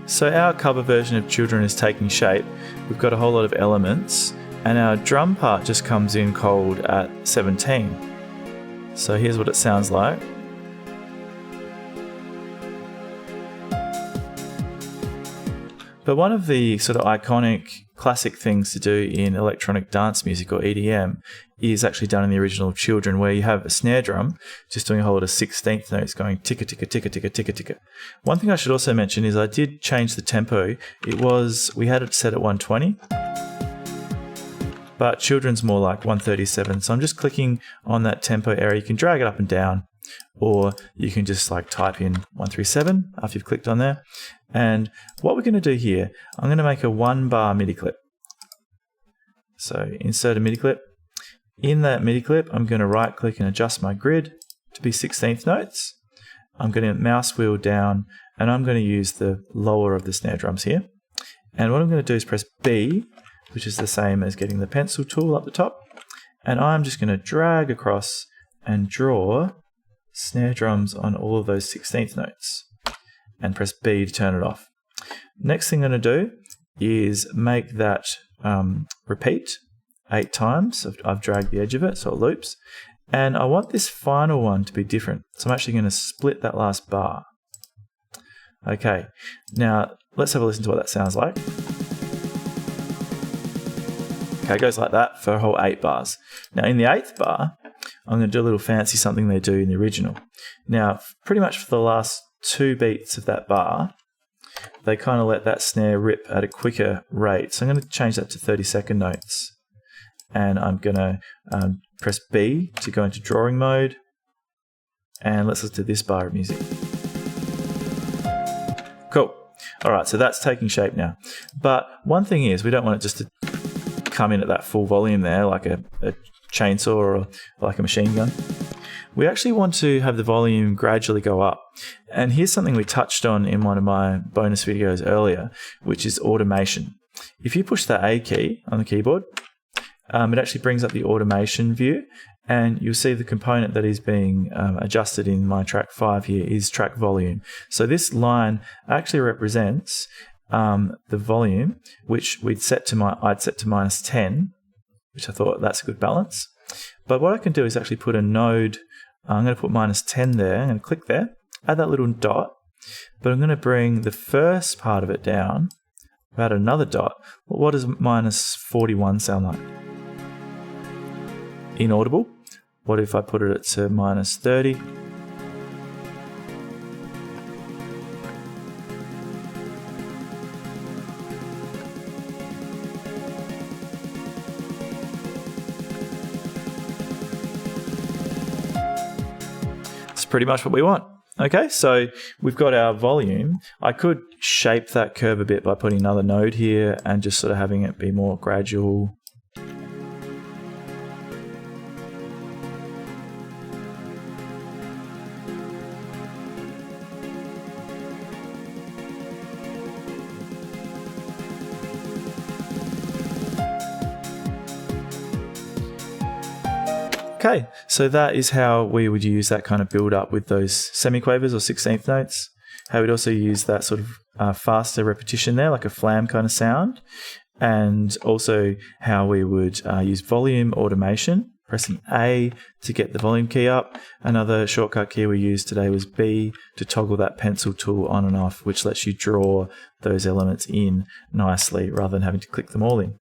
So our cover version of Children is taking shape. We've got a whole lot of elements, and our drum part just comes in cold at 17. So here's what it sounds like. But one of the sort of iconic classic things to do in electronic dance music, or EDM, is actually done in the original Children, where you have a snare drum just doing a whole lot of 16th notes going ticka ticka ticka ticka ticka ticka. One thing I should also mention is I did change the tempo. We had it set at 120, but Children's more like 137. So I'm just clicking on that tempo area. You can drag it up and down, or you can just like type in 137 after you've clicked on there. And what we're going to do here, I'm going to make a 1-bar MIDI clip. So insert a MIDI clip. In that MIDI clip, I'm going to right click and adjust my grid to be 16th notes. I'm going to mouse wheel down, and I'm going to use the lower of the snare drums here. And what I'm going to do is press B, which is the same as getting the pencil tool up the top. And I'm just going to drag across and draw snare drums on all of those 16th notes, and press B to turn it off. Next thing I'm going to do is make that repeat 8 times. I've dragged the edge of it so it loops, and I want this final one to be different, so I'm actually going to split that last bar. Okay, now let's have a listen to what that sounds like. Okay, it goes like that for a whole 8 bars. Now in the 8th bar, I'm going to do a little fancy something they do in the original. Now pretty much for the last 2 beats of that bar, they kind of let that snare rip at a quicker rate. So I'm going to change that to 30-second notes. And I'm going to press B to go into drawing mode. And let's listen to this bar of music. Cool. All right, so that's taking shape now. But one thing is, we don't want it just to come in at that full volume there, like a chainsaw or like a machine gun. We actually want to have the volume gradually go up. And here's something we touched on in one of my bonus videos earlier, which is automation. If you push the A key on the keyboard, it actually brings up the automation view, and you'll see the component that is being adjusted in my track 5 here is track volume. So this line actually represents the volume, which I'd set to -10, which I thought that's a good balance. But what I can do is actually put a node. I'm going to put -10 there. I'm going to click there, add that little dot, but I'm going to bring the first part of it down, add another dot. Well, what does -41 sound like? Inaudible. What if I put it to -30? Pretty much what we want. Okay, so we've got our volume. I could shape that curve a bit by putting another node here and just sort of having it be more gradual. Okay, so that is how we would use that kind of build up with those semiquavers or 16th notes. How we'd also use that sort of faster repetition there, like a flam kind of sound. And also how we would use volume automation, pressing A to get the volume key up. Another shortcut key we used today was B to toggle that pencil tool on and off, which lets you draw those elements in nicely rather than having to click them all in.